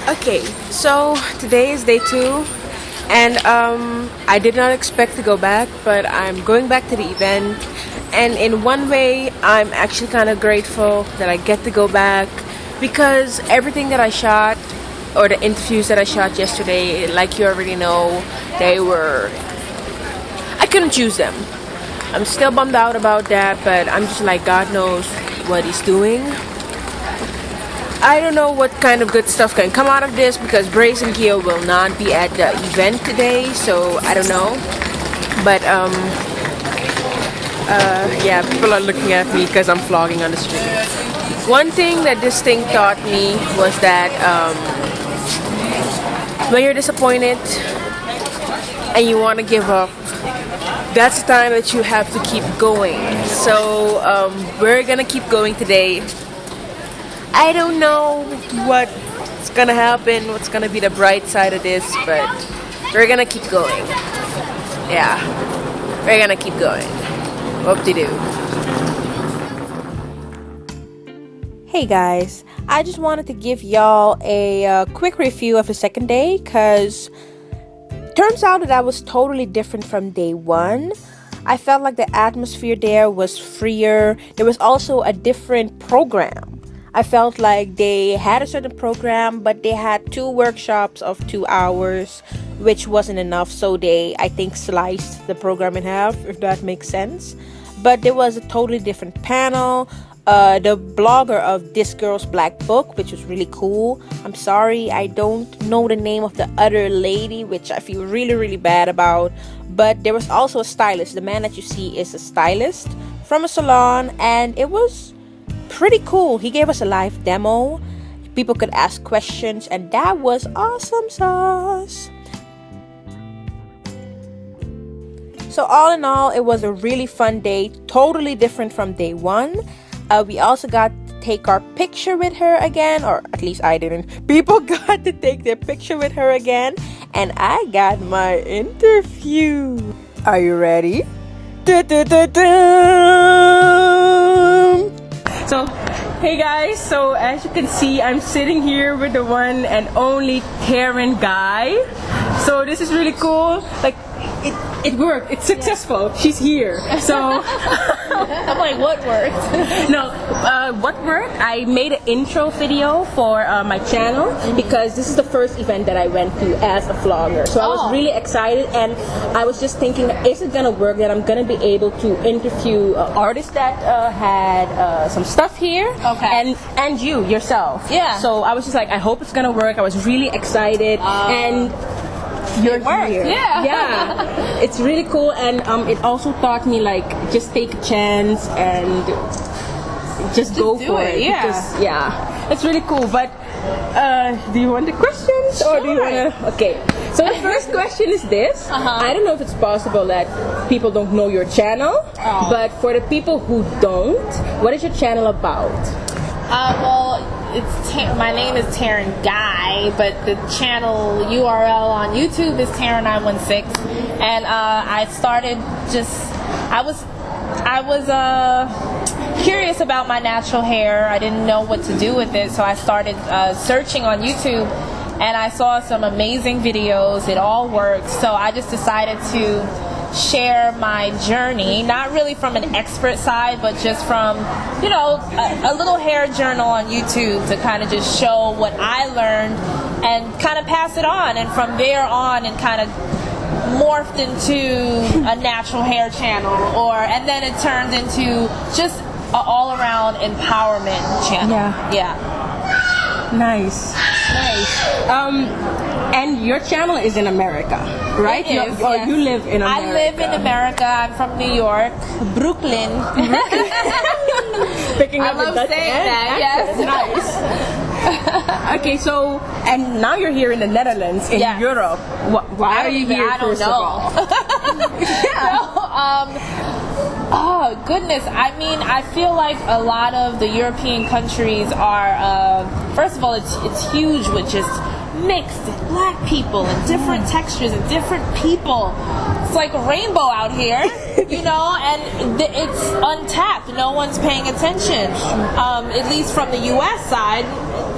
Okay, so today is day 2, and I did not expect to go back, but I'm going back to the event, and in one way I'm actually kind of grateful that I get to go back, because everything that I shot, or the interviews that I shot yesterday, like you already know, I couldn't choose them. I'm still bummed out about that, but I'm just like, God knows what he's doing. I don't know what kind of good stuff can come out of this, because Brace and Gio will not be at the event today, so I don't know. But yeah, people are looking at me because I'm vlogging on the street. One thing that this thing taught me was that when you're disappointed and you want to give up, that's the time that you have to keep going. So we're gonna keep going today. I don't know what's gonna happen, what's gonna be the bright side of this, but we're gonna keep going. Yeah, we're gonna keep going. Whoop-de-doo. Hey guys, I just wanted to give y'all a quick review of the second day, because turns out that I was totally different from day 1. I felt like the atmosphere there was freer. There was also a different program. I felt like they had a certain program, but they had 2 workshops of 2 hours, which wasn't enough. So they, I think, sliced the program in half, if that makes sense. But there was a totally different panel. The blogger of This Girl's Black Book, which was really cool. I'm sorry, I don't know the name of the other lady, which I feel really, really bad about. But there was also a stylist. The man that you see is a stylist from a salon, and it was pretty cool. He gave us a live demo. People could ask questions, and that was awesome sauce. So all in all, it was a really fun day, totally different from day 1. We also got to take our picture with her again, or at least I didn't. People got to take their picture with her again, and I got my interview. Are you ready? So, hey guys, so as you can see, I'm sitting here with the one and only Taryn Guy. So this is really cool. Like, it worked. It's successful. Yeah. She's here. So I'm like, what worked? No, what worked? I made an intro video for my channel, because this is the first event that I went to as a vlogger. So I was really excited, and I was just thinking, is it gonna work that I'm gonna be able to interview artists that had some stuff here? Okay. And you yourself. Yeah. So I was just like, I hope it's gonna work. I was really excited, and you're here. Yeah. It's really cool, and it also taught me, like, just take a chance and just go for it. Yeah. Because, yeah, it's really cool. But do you want the questions? Sure. Or do you want to? Okay. So the first question is this. I don't know if it's possible that people don't know your channel, but for the people who don't, what is your channel about? Well, my name is Taryn Guy, but the channel URL on YouTube is Taryn916, and I started I was curious about my natural hair. I didn't know what to do with it, so I started searching on YouTube, and I saw some amazing videos. It all worked, so I just decided to share my journey, not really from an expert side, but just from, you know, a little hair journal on YouTube, to kind of just show what I learned and kind of pass it on. And from there on, and kind of morphed into a natural hair channel, and then it turned into just an all-around empowerment channel. Yeah. Nice. And your channel is in America, right? It is, yes. You live in America. I live in America. I'm from New York, Brooklyn. Picking up I love the saying that. Yes. Nice. Okay, so, and now you're here in the Netherlands, in Europe. Why are you here? I don't know. Oh goodness, I mean, I feel like a lot of the European countries are, first of all, it's huge with just mixed black people and different textures and different people. It's like a rainbow out here, you know, and it's untapped. No one's paying attention. At least from the U.S. side,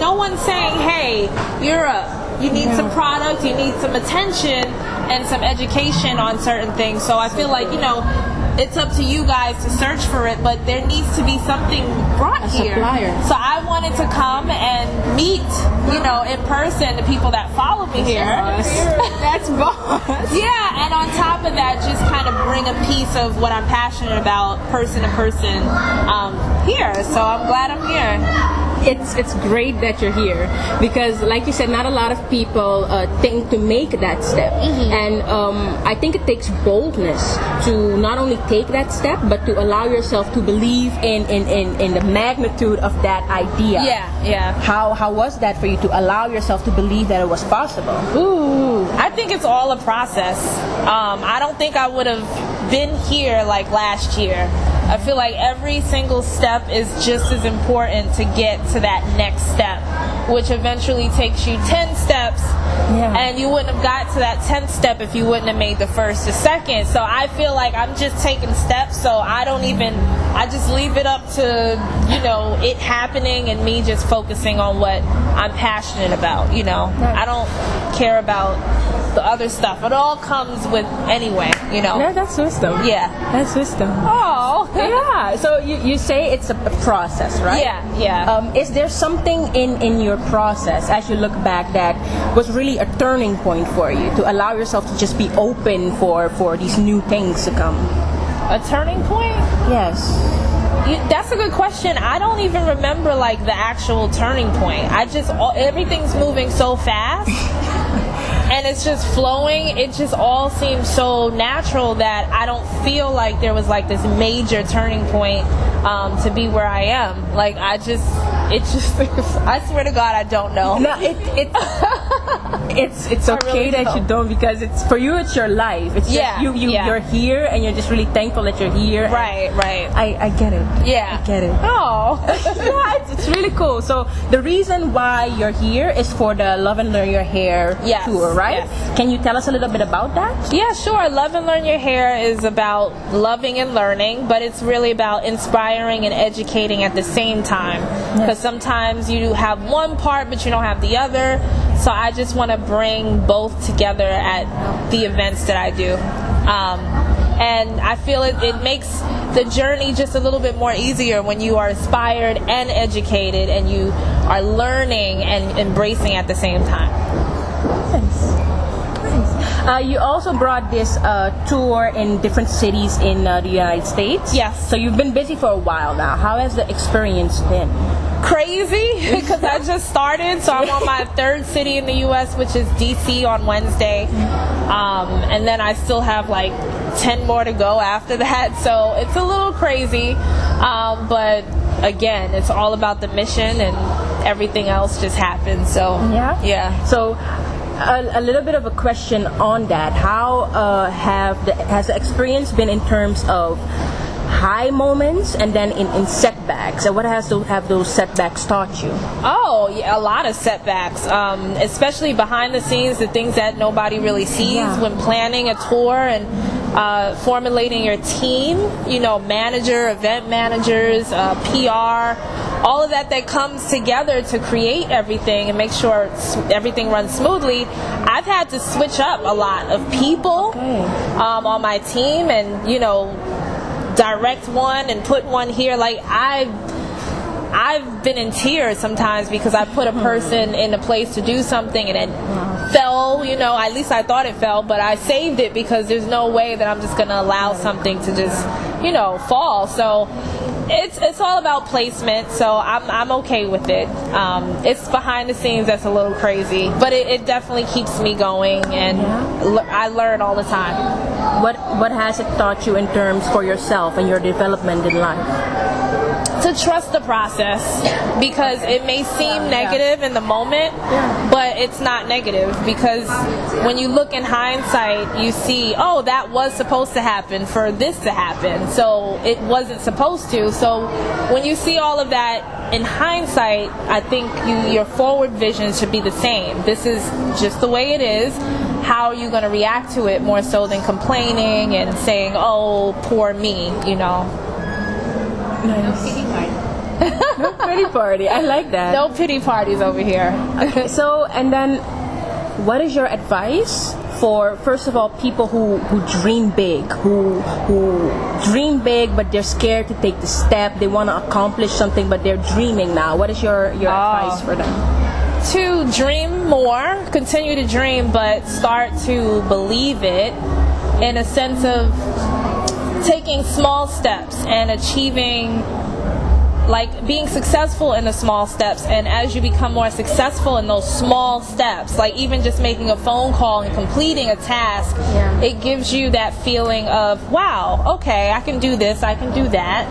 no one's saying, hey, Europe. You need some product, you need some attention and some education on certain things. So I feel like, you know, it's up to you guys to search for it, but there needs to be something brought here. Supplier. So I wanted to come and meet, you know, in person the people that follow me here. That's boss. Yeah, and on top of that, just kind of bring a piece of what I'm passionate about, person to person, here. So I'm glad I'm here. It's great that you're here because, like you said, not a lot of people think to make that step, and I think it takes boldness to not only take that step but to allow yourself to believe in the magnitude of that idea. Yeah. How was that for you to allow yourself to believe that it was possible? Ooh, I think it's all a process. I don't think I would have been here like last year. I feel like every single step is just as important to get to that next step, which eventually takes you 10 steps, and you wouldn't have got to that 10th step if you wouldn't have made the first or second. So I feel like I'm just taking steps, so I just leave it up to, you know, it happening and me just focusing on what I'm passionate about, you know. I don't care about the other stuff. It all comes with anyway, you know. Yeah, that's wisdom. Yeah. That's wisdom. Oh. Yeah. So you say it's a process, right? Yeah. Is there something in your process as you look back that was really a turning point for you to allow yourself to just be open for these new things to come? A turning point? Yes. That's a good question. I don't even remember like the actual turning point. Everything's moving so fast. And it's just flowing. It just all seems so natural that I don't feel like there was like this major turning point to be where I am. Like I swear to God, I don't know. No, it's okay that you don't, because it's for you. It's your life. It's just you're here, and you're just really thankful that you're here. Right. I get it. Yeah, I get it. Oh, yeah, it's really cool. So the reason why you're here is for the Love and Learn Your Hair tour, right? Yes. Can you tell us a little bit about that? Yeah, sure. Love and Learn Your Hair is about loving and learning, but it's really about inspiring and educating at the same time. Because sometimes you have one part, but you don't have the other. So I just want to bring both together at the events that I do. And I feel it makes the journey just a little bit more easier when you are inspired and educated and you are learning and embracing at the same time. Nice. You also brought this tour in different cities in the United States. Yes. So you've been busy for a while now. How has the experience been? Crazy, because I just started, so I'm on my third city in the U.S., which is D.C. on Wednesday, and then I still have like 10 more to go after that, so it's a little crazy, but again, it's all about the mission and everything else just happens. So yeah. So a little bit of a question on that. How has the experience been in terms of high moments and then in setbacks, and what have those setbacks taught you? Oh, yeah, a lot of setbacks, especially behind the scenes, the things that nobody really sees when planning a tour and formulating your team, you know, event managers, PR, all of that comes together to create everything and make sure everything runs smoothly. I've had to switch up a lot of people on my team, and, you know, direct one and put one here. Like I've been in tears sometimes because I put a person in a place to do something and it fell, you know, at least I thought it fell, but I saved it because there's no way that I'm just going to allow something to just, you know, fall. So it's all about placement, so I'm okay with it. It's behind the scenes that's a little crazy, but it definitely keeps me going, and I learn all the time. What has it taught you in terms for yourself and your development in life? To trust the process, because it may seem negative in the moment, but it's not negative, because when you look in hindsight, you see, oh, that was supposed to happen for this to happen, so it wasn't supposed to. So when you see all of that in hindsight, I think your forward vision should be the same. This is just the way it is. How are you going to react to it, more so than complaining and saying, oh, poor me, you know? Nice. No pity party. I like that. No pity parties over here. So, and then, what is your advice for, first of all, people who dream big, who dream big but they're scared to take the step, they want to accomplish something but they're dreaming now? What is your advice for them? To dream more, continue to dream, but start to believe it in a sense of taking small steps and achieving, like being successful in the small steps. And as you become more successful in those small steps, like even just making a phone call and completing a task, it gives you that feeling of, wow, okay, I can do this, I can do that.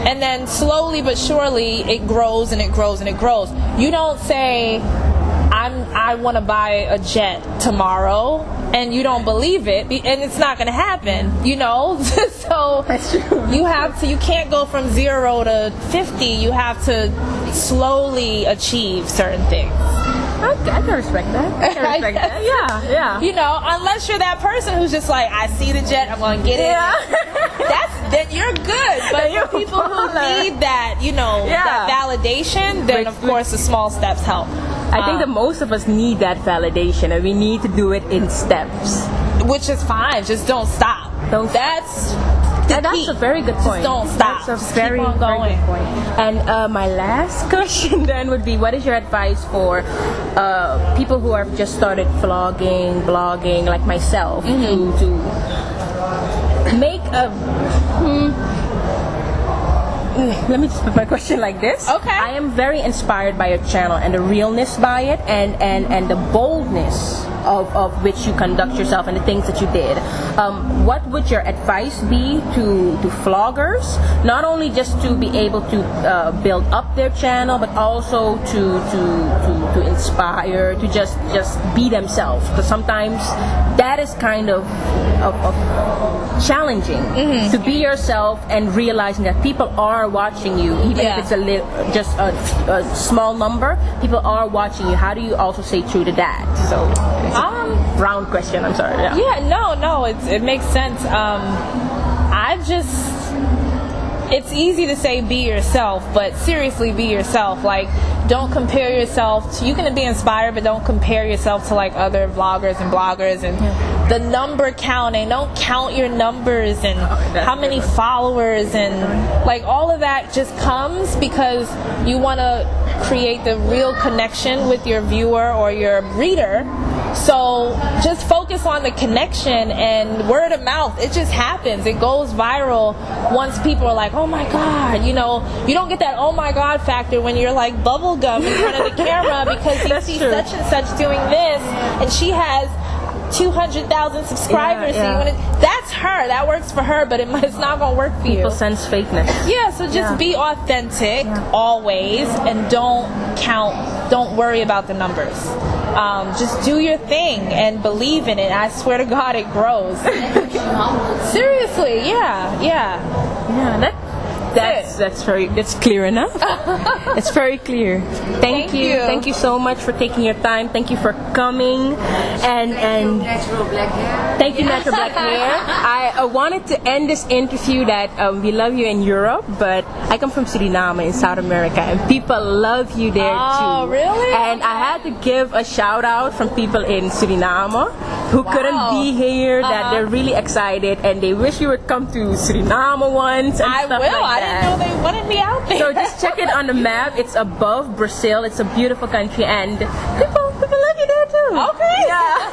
And then slowly but surely it grows and it grows and it grows. You don't say, I want to buy a jet tomorrow, and you don't believe it, and it's not going to happen, you know. So that's true. You can't go from 0 to 50. You have to slowly achieve certain things. I can respect that. Yeah. You know, unless you're that person who's just like, I see the jet, I'm going to get it. Then you're good. But for people who need that, you know, that validation, then of course the small steps help. I think that most of us need that validation, and we need to do it in steps. Which is fine. Just don't stop. That's a very good point. Just don't stop. That's a very, very good point. And my last question then would be, what is your advice for people who have just started blogging, like myself, to make a... Let me just put my question like this. Okay. I am very inspired by your channel and the realness by it, and the boldness of which you conduct yourself and the things that you did. What would your advice be to vloggers, not only just to be able to build up their channel, but also to inspire, to just be themselves? Because sometimes that is kind of challenging, to be yourself and realizing that people are watching you, even if it's just a small number. People are watching you. How do you also stay true to that? So round question, I'm sorry. No, it makes sense. It's easy to say be yourself, but seriously be yourself. Like, don't compare yourself to, you can be inspired, but don't compare yourself to like other vloggers and bloggers and the number counting. Don't count your numbers and how many followers and like all of that just comes because you want to create the real connection with your viewer or your reader. So just focus on the connection and word of mouth. It just happens. It goes viral once people are like, oh my God, you know, you don't get that oh my God factor when you're like bubblegum in front of the camera because you see such and such doing this and she has 200,000 subscribers. So that's her. That works for her, but it's not going to work for you. People sense fakeness. Yeah, so just be authentic always and don't worry about the numbers. Just do your thing and believe in it. I swear to God, it grows. Seriously, that's clear enough. It's very clear. Thank you so much for taking your time. Thank you for coming and Natural Black Hair. thank you, Natural Black Hair. I wanted to end this interview that we love you in Europe, but I come from Suriname in South America, and people love you there too. Oh, really? And I had to give a shout out from people in Suriname who couldn't be here, that they're really excited and they wish you would come to Suriname once and stuff like that. I didn't know they wanted me out there. So just check it on the map. It's above Brazil. It's a beautiful country, and people love you there too. Okay. Yeah.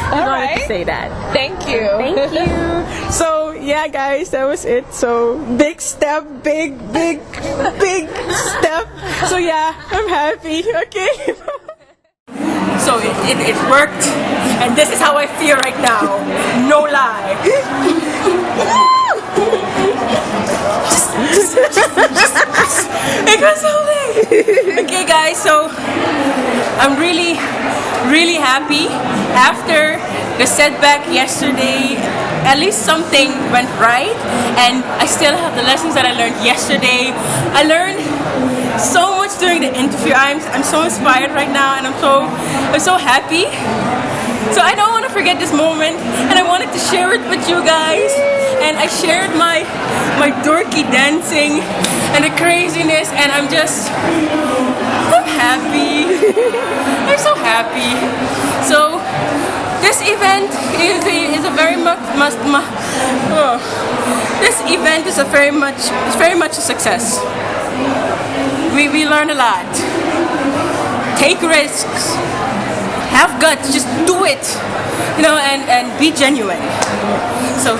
I wanted to say that. Thank you. Thank you. So yeah, guys, that was it. So big step, big step. So yeah, I'm happy. Okay. So it worked, and this is how I feel right now. No lie. It was so late. Okay, guys, so I'm really happy. After the setback yesterday, at least something went right, and I still have the lessons that I learned yesterday. I learned so much during the interview. I'm so inspired right now, and I'm so happy. So I don't want to forget this moment, and I wanted to share it with you guys. and I shared my dorky dancing and the craziness, and I'm happy. I'm so happy. So this event is a very much this event is very much a success. We learn a lot. Take risks. Have guts. Just do it. And be genuine. So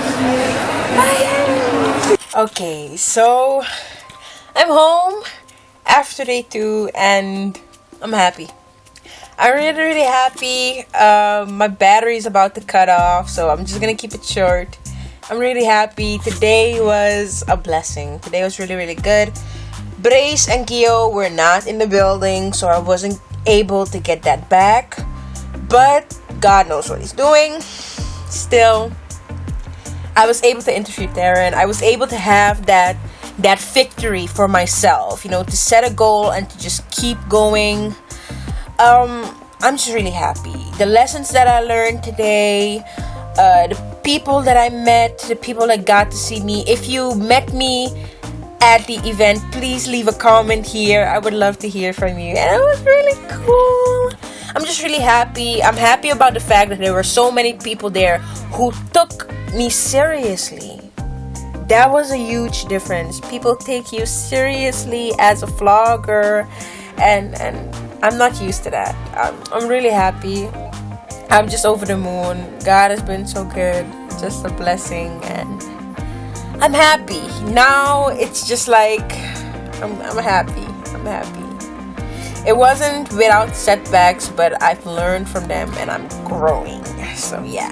okay, so I'm home after day 2 and I'm happy. I'm really happy. My battery is about to cut off, so I'm just gonna keep it short. I'm really happy. Today was a blessing. Today was really good. Brace and Kyo were not in the building, so I wasn't able to get that back. But God knows what He's doing. Still, I was able to interview TAREN. I was able to have that victory for myself, to set a goal and to just keep going. I'm just really happy. The lessons that I learned today, the people that I met, the people that got to see me. If you met me at the event, please leave a comment here. I would love to hear from you. And it was really cool. I'm just really happy. I'm happy about the fact that there were so many people there who took me seriously. That was a huge difference. People take you seriously as a vlogger, and I'm not used to that. I'm really happy. I'm just over the moon. God has been so good. Just a blessing, and I'm happy. Now it's just like I'm happy. I'm happy. It wasn't without setbacks, but I've learned from them and I'm growing. So yeah,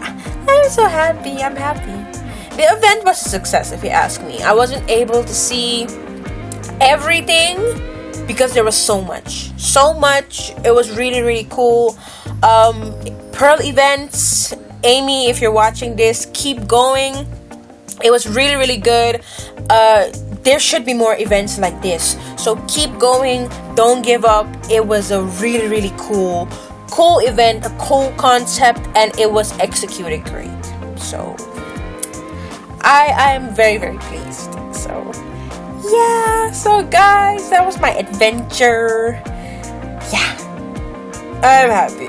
I'm so happy. I'm happy. The event was a success, if you ask me. I wasn't able to see everything because there was so much. It was really cool. Pearl events, Amy, if you're watching this, keep going. It was really good. There should be more events like this, so keep going, don't give up. It was a really cool event, a cool concept, and it was executed great. So I am very pleased. So yeah, so guys, that was my adventure. Yeah, I'm happy.